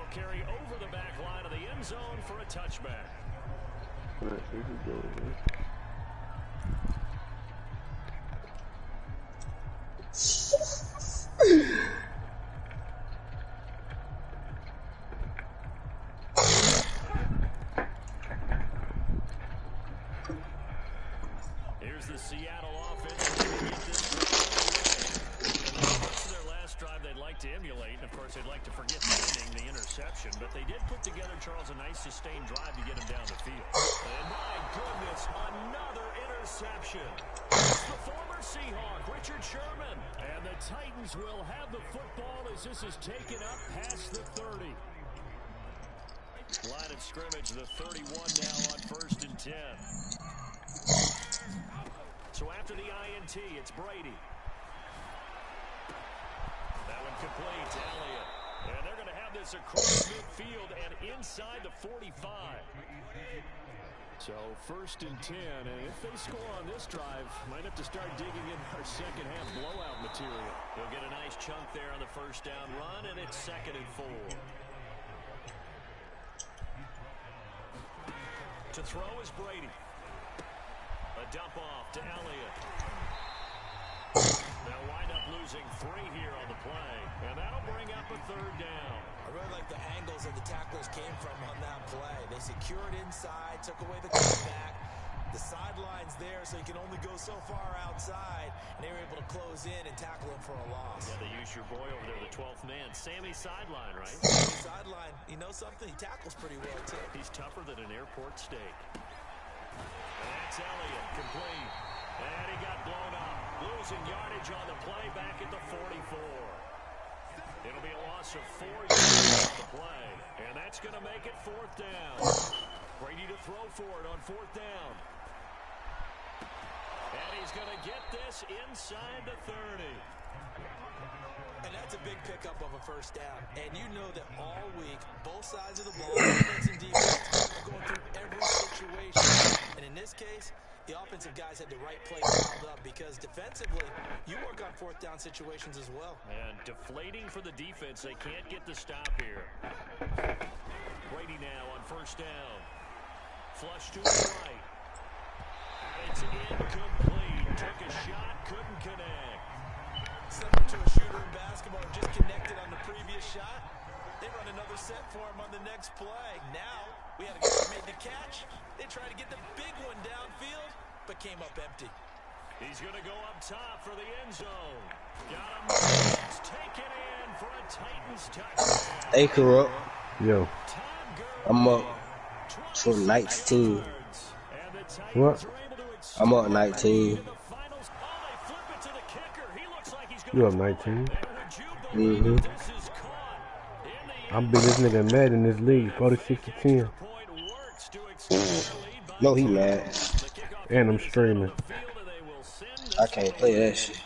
They'll carry over the back line of the end zone for a touchback. All right, here we go. Here's the Seattle offense. Get this drive their last drive they'd like to emulate. And of course, they'd like to forget the interception. But they did put together, Charles, a nice sustained drive to get him down the field. And my goodness, another interception. It's the former Seahawk, Richard Sherman. And the Titans will have the football as this is taken up past the 30. Line of scrimmage, the 31 now on 1st and 10. So after the INT, it's Brady. That one complete to Elliott. And they're going to have this across midfield and inside the 45. So 1st and 10, and if they score on this drive, might have to start digging in our second half blowout material. They'll get a nice chunk there on the first down run, and it's 2nd and 4. To throw is Brady. A dump off to Elliott. They'll wind up losing 3 here on the play, and that'll bring up a 3rd down. I really like the angles that the tacklers came from on that play. They secured inside, took away the cutback. The sideline's there, so you can only go so far outside, and they were able to close in and tackle him for a loss. Yeah, they used your boy over there, the 12th man. Sammy sideline, right? Sammy sideline. You know something? He tackles pretty well, too. He's tougher than an airport steak. That's Elliott, complete. And he got blown up. Losing yardage on the play back at the 44. It'll be a loss of 4 yards on the play. And that's going to make it 4th down. Brady to throw for it on 4th down. And he's going to get this inside the 30. And that's a big pickup of a 1st down. And you know that all week, both sides of the ball, offense and defense, are going through every situation. And in this case, the offensive guys had the right play dialed up because defensively, you work on 4th down situations as well. And deflating for the defense. They can't get the stop here. Brady now on 1st down. Flush to the right. It's incomplete. Took a shot, couldn't connect. Similar to a shooter in basketball, just connected on the previous shot. They run another set for him on the next play. Now, we had a guy who made the catch. They tried to get the big one downfield, but came up empty. He's going to go up top for the end zone. Got him. It's taken in for a Titans touchdown. Hey, Corrupt. Yo. I'm up for 19. What? I'm up 19. You up 19? Mm-hmm. I'm biggest nigga mad in this league, 46-10. No, he mad. And I'm streaming. I can't play that shit.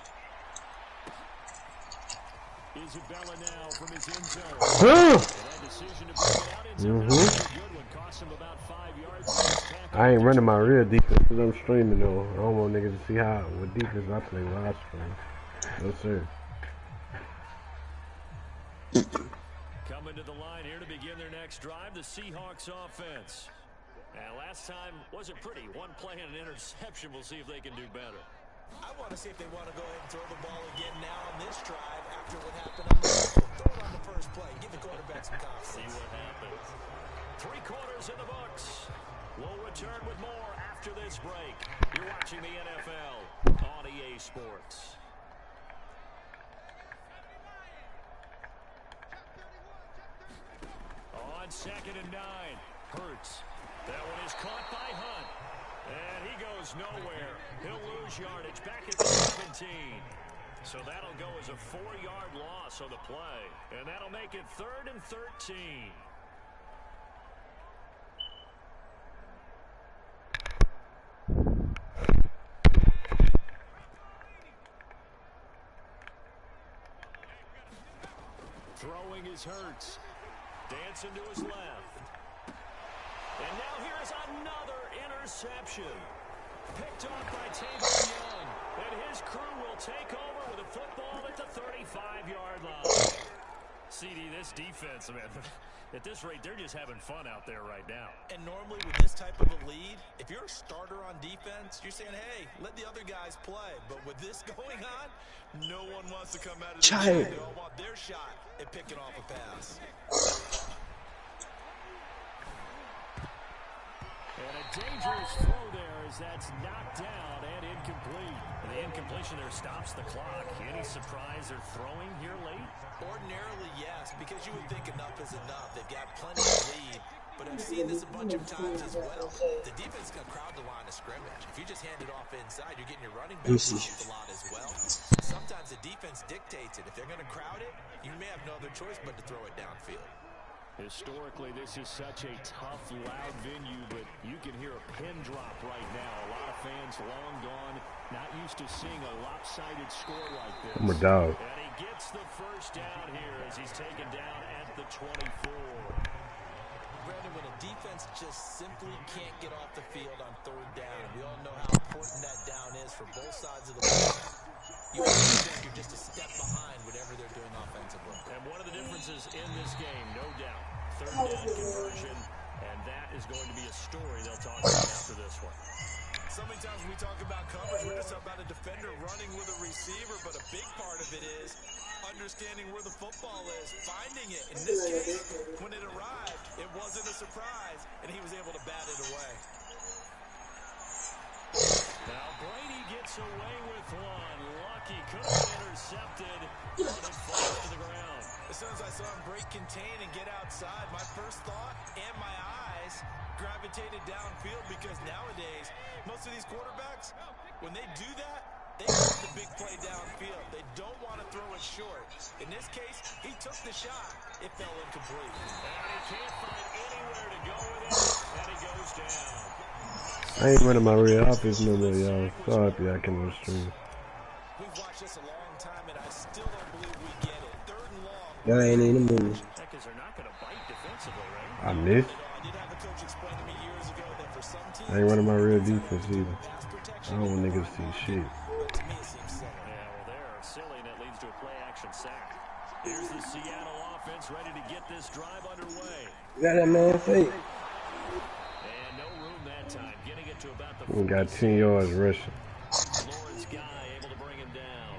I ain't running my real defense because I'm streaming though. I don't want niggas to see how what defense I play while I stream. No sir. Coming to the line here to begin their next drive, the Seahawks offense. And last time wasn't pretty. One play and an interception. We'll see if they can do better. I want to see if they want to go ahead and throw the ball again now on this drive after what happened on the throw it on the first play. Give the quarterback some confidence. See what happens. 3 quarters in the books. We'll return with more after this break. You're watching the NFL on EA Sports. On 2nd and 9, Hurts. That one is caught by Hunt. And he goes nowhere. He'll lose yardage back at the 17. So that'll go as a 4-yard loss on the play. And that'll make it 3rd and 13. Throwing is Hurts. Dancing to his left. And now here is another interception. Picked off by Tavon Young. And his crew will take over with a football at the 35-yard line. CD, this defense, man, at this rate, they're just having fun out there right now. And normally with this type of a lead, if you're a starter on defense, you're saying, hey, let the other guys play. But with this going on, no one wants to come out of the game. They all want their shot at picking off a pass. And a dangerous throw there as that's knocked down and incomplete. And the incompletion there stops the clock. Any surprise they're throwing here late? Ordinarily, yes, because you would think enough is enough. They've got plenty of lead. But I've seen this a bunch of times as well. The defense is going to crowd the line of scrimmage. If you just hand it off inside, you're getting your running back off a lot as well. Sometimes the defense dictates it. If they're going to crowd it, you may have no other choice but to throw it downfield. Historically, this is such a tough, loud venue, but you can hear a pin drop right now. A lot of fans long gone, not used to seeing a lopsided score like this. I'm a dog. And he gets the first down here as he's taken down at the 24. Brandon, when a defense just simply can't get off the field on third down, we all know how important that down is for both sides of the ball. You think you're just a step behind whatever they're doing offensively. And one of the differences in this game, no doubt, third down conversion, and that is going to be a story they'll talk about after this one. So many times when we talk about coverage, we're just talking about a defender running with a receiver, but a big part of it is understanding where the football is, finding it. In this case, when it arrived, it wasn't a surprise, and he was able to bat it away. Now Brady gets away with one. Lucky could have intercepted, but it falls to the ground. As soon as I saw him break contain and get outside, my first thought and my eyes gravitated downfield because nowadays, most of these quarterbacks, when they do that, they want the big play downfield. They don't want to throw it short. In this case, he took the shot. It fell incomplete. And he can't find anywhere to go with it, and he goes down. I ain't running my real office no more, y'all. So happy I can stream. We've watched this a long time, and I still don't believe we get it. Third and long. Y'all ain't in the move. Because they're not going to bite defensively, right? I missed. I did have a coach explain to me years ago that for some teams, I ain't running my real defense either. I don't want niggas to see shit. but to me it seems silly. Yeah, well, they're silly, and it leads to a play-action sack. Here's the Seattle offense ready to get this drive underway. You got that man fake. And no room that time. Getting it to about the We got 10 yards rushing. Lawrence Guy able to bring him down.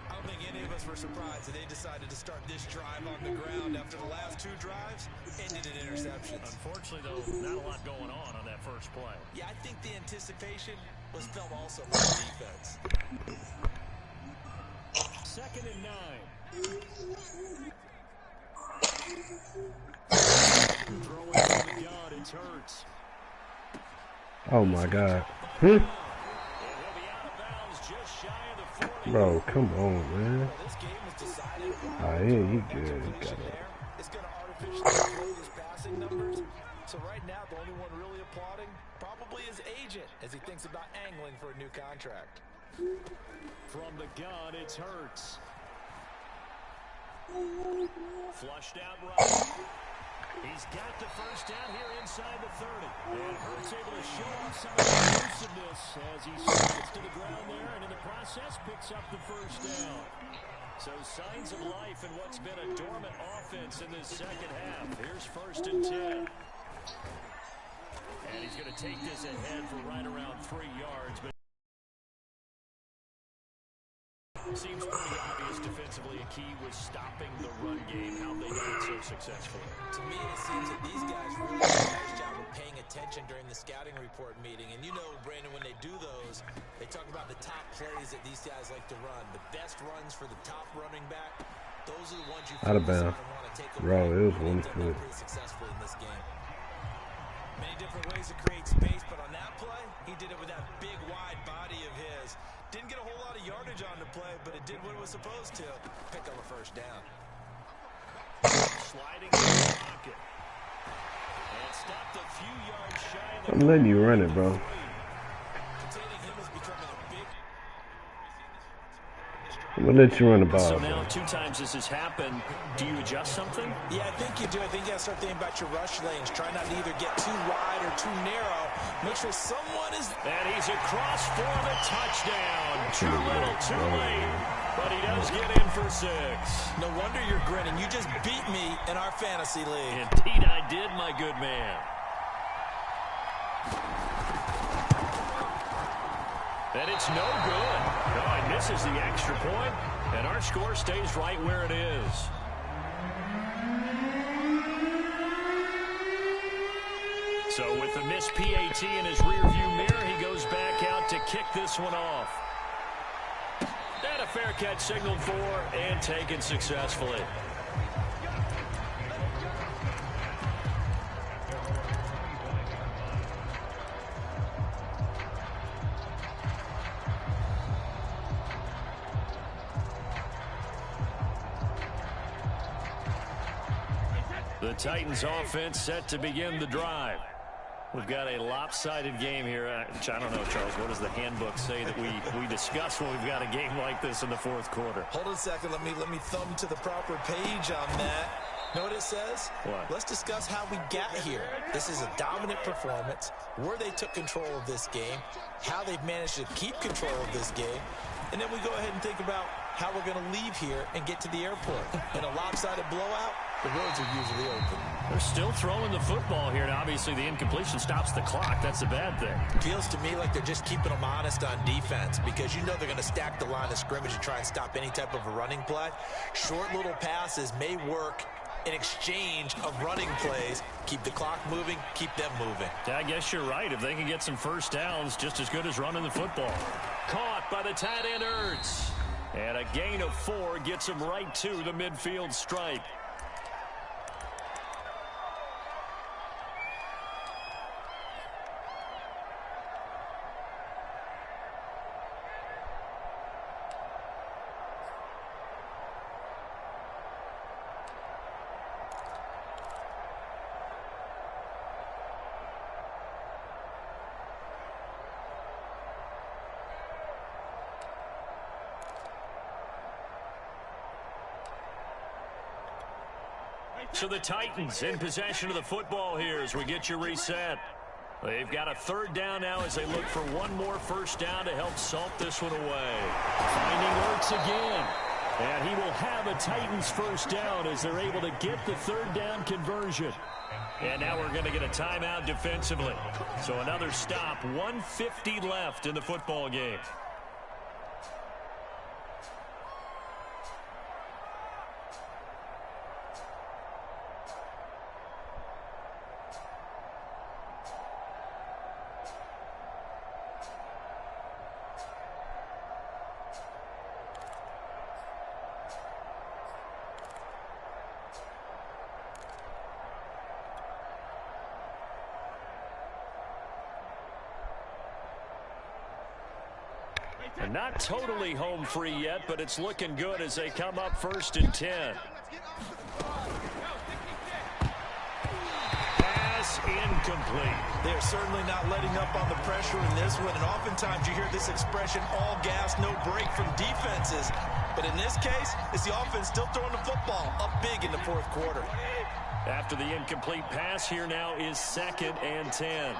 I don't think any of us were surprised that they decided to start this drive on the ground after the last two drives ended in interceptions. Unfortunately, though, not a lot going on that first play. Yeah, I think the anticipation was felt also by the defense. 2nd and 9. Throwing from the gun, it's Hurts. Oh my god. And he'll be out of bounds just shy of the 40. Bro, come on, man. This game was decided. Ah, yeah, he good. He got it. It's going to artificially inflate his passing numbers. So right now, the only one really applauding probably his agent as he thinks about angling for a new contract. From the gun, it's Hurts. Flushed out right. He's got the first down here inside the 30. And Hurts able to show off some of the elusiveness as he slides to the ground there, and in the process picks up the first down. So signs of life in what's been a dormant offense in this second half. Here's 1st and 10. And he's going to take this ahead for right around 3 yards. But seems pretty obvious defensively. A key was stopping the run game. How they did it so successfully. To me, it seems that these guys really did a nice job of paying attention during the scouting report meeting. And you know, Brandon, when they do those, they talk about the top plays that these guys like to run. The best runs for the top running back. Those are the ones you Out of bounds. want to take Bro, away. it was They've 1 done foot. that pretty successfully in this game. Many different ways to create space, but on that play, he did it with that big, wide body of his. Didn't get a whole lot of yardage on the play, but it did what it was supposed to. Pick up a first down. Sliding in the pocket. And stopped a few yards shy of the I'm letting you run it, bro. Containing him is becoming a big... I'm gonna let you run the ball, So bro. now 2 times this has happened. Do you adjust something? Yeah, I think you do. I think you got to start thinking about your rush lanes. Try not to either get too wide or too narrow. Make sure someone is... And he's across for the touchdown. Too little, too late. But he does get in for 6. No wonder you're grinning. You just beat me in our fantasy league. Indeed I did, my good man. And it's no good. No, he misses the extra point, and our score stays right where it is. So with the missed PAT in his rearview mirror, he goes back out to kick this one off. And a fair catch signaled for and taken successfully. The Titans offense set to begin the drive. We've got a lopsided game here. Which I don't know, Charles. What does the handbook say that we discuss when we've got a game like this in the fourth quarter? Hold on a second. Let me thumb to the proper page on that. Know what it says? What? Let's discuss how we got here. This is a dominant performance, where they took control of this game, how they've managed to keep control of this game, and then we go ahead and think about how we're going to leave here and get to the airport. In a lopsided blowout, the roads are usually open. They're still throwing the football here, and obviously the incompletion stops the clock. That's a bad thing. Feels to me like they're just keeping them honest on defense, because you know they're going to stack the line of scrimmage and try and stop any type of a running play. Short little passes may work in exchange of running plays. Keep the clock moving, keep them moving. I guess you're right. If they can get some first downs, just as good as running the football. Caught by the tight end Ertz. And a gain of 4 gets him right to the midfield stripe. So the Titans in possession of the football here as we get you reset. They've got a third down now as they look for one more first down to help salt this one away. Finding Ertz again. And he will have a Titans first down as they're able to get the third down conversion. And now we're going to get a timeout defensively. So another stop, 1:50 left in the football game. And not totally home free yet, but it's looking good as they come up 1st and 10. Pass incomplete. They're certainly not letting up on the pressure in this one, and oftentimes you hear this expression, all gas, no break from defenses. But in this case, it's the offense still throwing the football up big in the fourth quarter. After the incomplete pass, here now is 2nd and 10.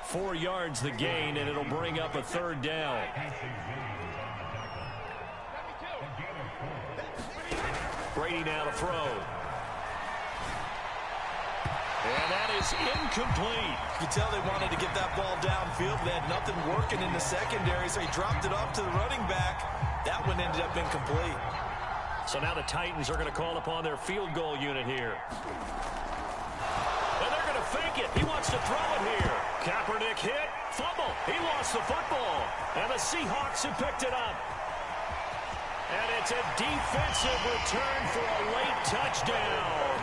Four yards the gain, and it'll bring up a third down. Brady now to throw. And that is incomplete. You can tell they wanted to get that ball downfield. They had nothing working in the secondary, so he dropped it off to the running back. That one ended up incomplete. So now the Titans are going to call upon their field goal unit here. And they're going to fake it. He wants to throw it here. Kaepernick hit, fumble. He lost the football. And the Seahawks have picked it up. And it's a defensive return for a late touchdown.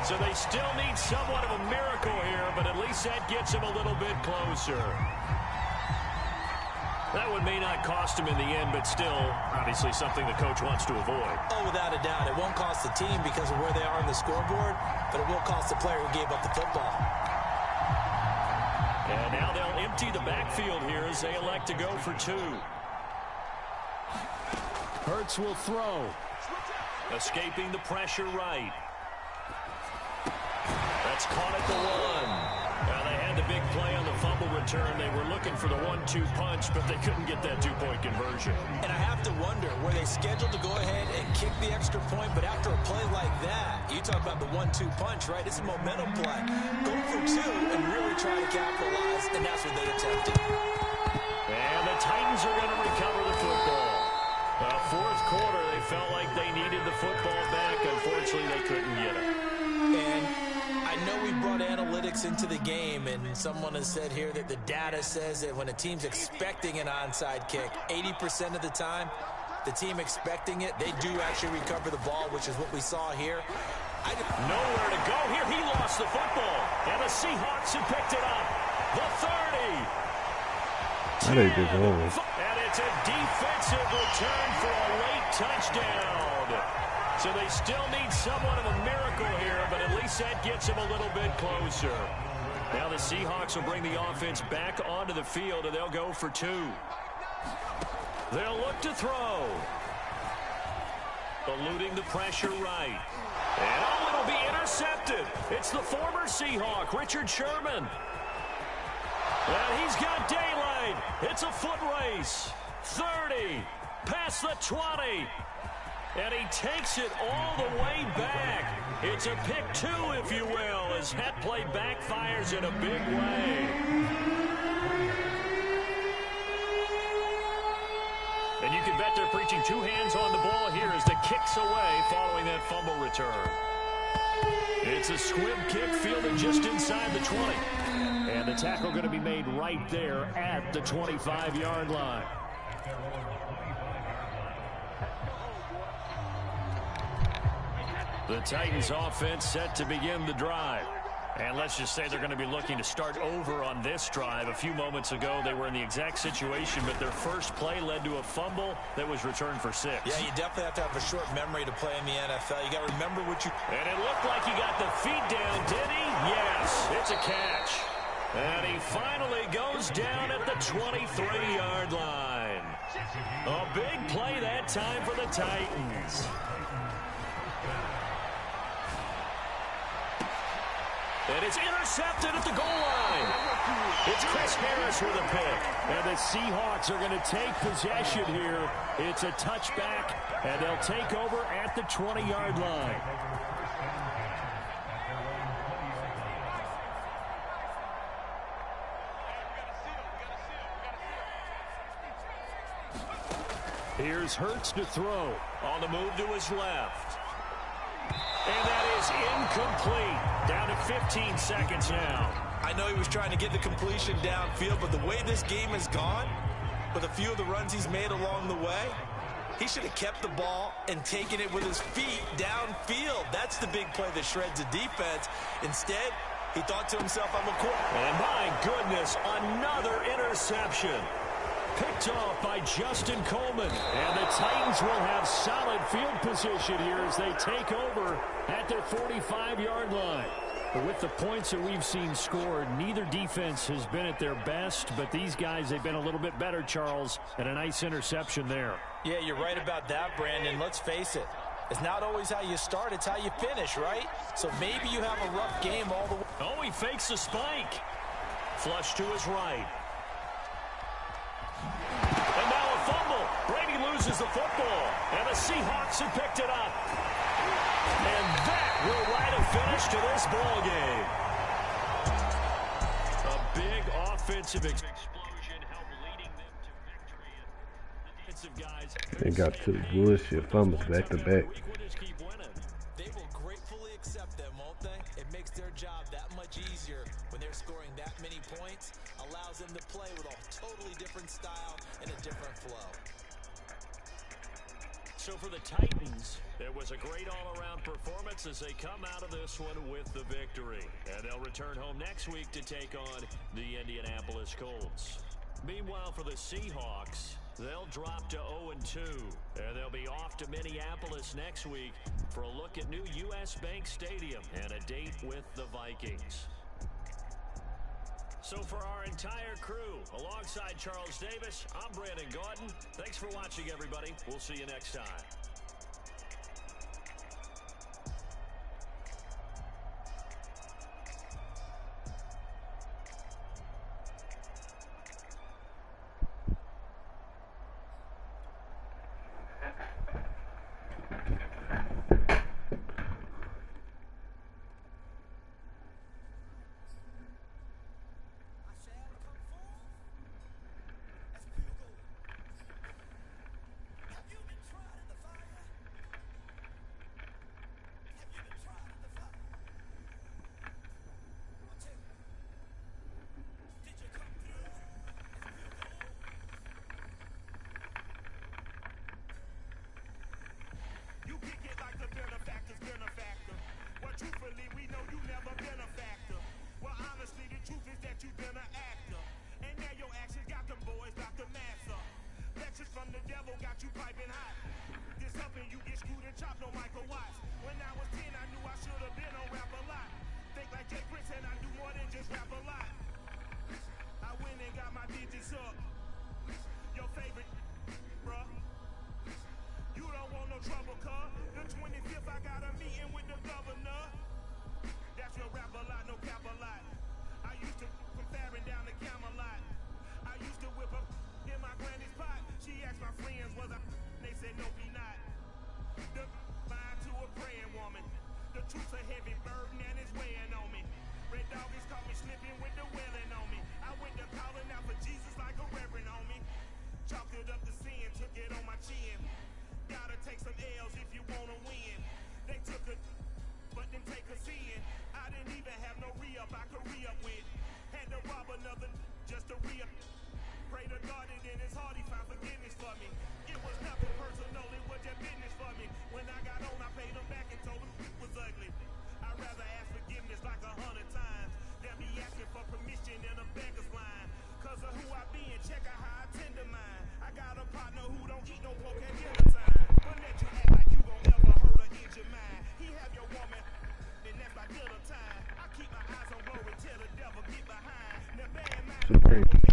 So they still need somewhat of a miracle here, but at least that gets them a little bit closer. That one may not cost him in the end, but still, obviously something the coach wants to avoid. Oh, without a doubt. It won't cost the team because of where they are on the scoreboard, but it will cost the player who gave up the football. And now they'll empty the backfield here as they elect to go for 2. Hurts will throw. Escaping the pressure right. That's caught at the 1. Now they had And the big play on the fumble return, they were looking for the 1-2 punch, but they couldn't get that two-point conversion. And I have to wonder, were they scheduled to go ahead and kick the extra point? But after a play like that, you talk about the 1-2 punch, right? It's a momentum play. Go for two and really try to capitalize, and that's what they attempted. And the Titans are going to recover the football. Fourth quarter, they felt like they needed the football back. Unfortunately, they couldn't get it. And I know we brought analytics into the game, and someone has said here that the data says that when a team's expecting an onside kick, 80% of the time, the team expecting it, they do actually recover the ball, which is what we saw here. Nowhere to go here. He lost the football, and the Seahawks have picked it up. The 30. I think it's over. And it's a defensive return for a late touchdown. So they still need somewhat of a miracle here, but at least that gets them a little bit closer. Now the Seahawks will bring the offense back onto the field, and they'll go for two. They'll look to throw. Eluding the pressure right. And oh, it'll be intercepted. It's the former Seahawk, Richard Sherman. And he's got daylight. It's a foot race. 30, past the 20. And he takes it all the way back. It's a pick two, if you will, as that play backfires in a big way. And you can bet they're preaching two hands on the ball here as the kick's away following that fumble return. It's a squib kick fielded just inside the 20. And the tackle going to be made right there at the 25-yard line. The Titans offense set to begin the drive. And let's just say they're going to be looking to start over on this drive. A few moments ago, they were in the exact situation, but their first play led to a fumble that was returned for 6. Yeah, you definitely have to have a short memory to play in the NFL. You got to remember what you... And it looked like he got the feet down, did he? Yes, it's a catch. And he finally goes down at the 23-yard line. A big play that time for the Titans. And it's intercepted at the goal line. It's Chris Harris with a pick. And the Seahawks are going to take possession here. It's a touchback, and they'll take over at the 20-yard line. Here's Hurts to throw. On the move to his left. And that is incomplete. Down to 15 seconds now. I know he was trying to get the completion downfield, but the way this game has gone, with a few of the runs he's made along the way, he should have kept the ball and taken it with his feet downfield. That's the big play that shreds the defense. Instead, he thought to himself, I'm a quarterback. And my goodness, another interception. Picked off by Justin Coleman. And the Titans will have solid field position here as they take over at their 45-yard line. But with the points that we've seen scored, neither defense has been at their best, but these guys, they've been a little bit better, Charles, and a nice interception there. Yeah, you're right about that, Brandon. Let's face it. It's not always how you start, it's how you finish, right? So maybe you have a rough game all the way. Oh, he fakes the spike. Flush to his right. And now a fumble. Brady loses the football. And the Seahawks have picked it up. And that will write a finish to this ball game. A big offensive explosion helped leading them to victory. And the defensive guys. They got two bullshit fumbles back to back. They will gratefully accept them, won't they? It makes their job that much easier when they're scoring that many points. Allows them to play with a totally different style and a different flow. So for the Titans, it was a great all-around performance as they come out of this one with the victory. And they'll return home next week to take on the Indianapolis Colts. Meanwhile, for the Seahawks, they'll drop to 0-2. And they'll be off to Minneapolis next week for a look at new U.S. Bank Stadium and a date with the Vikings. So for our entire crew, alongside Charles Davis, I'm Brandon Gordon. Thanks for watching, everybody. We'll see you next time. you piping hot. This up and you get screwed and chopped, no Michael Watts. When I was 10, I knew I should have been on rap a lot. Think like Jay Prince and I do more than just rap a lot. I went and got my digits up. Your favorite, bruh. You don't want no trouble, cuz. The 25th, I got a meeting with the governor. That's your rap a lot, no cap a lot. I used to from Farron down to Camelot. I used to whip up in my granny's pot. She asked my friends, was I? They said, no, be not. The mind to a praying woman. The truth's a heavy burden and it's weighing on me. Red doggies caught me slipping with the wailing on me. I went to calling out for Jesus like a reverend on me. Chalked it up to sin, took it on my chin. Gotta take some L's if you wanna win. They took a, but then take a sin. I didn't even have no re-up I could re-up with. Had to rob another just to re-up. Pray to God and in his heart he found forgiveness for me. It was nothing personal, it was just business for me. When I got on, I paid him back and told him it was ugly. I'd rather ask forgiveness like 100 times than be asking for permission in a beggar's line. Cause of who I be and check out how I tend to mine. I got a partner who don't eat no pork at dinner time. But let you act like you gon' ever hurt or injure mine. He have your woman and that's by dinner time. I keep my eyes on glory till the devil get behind. Now bear in mind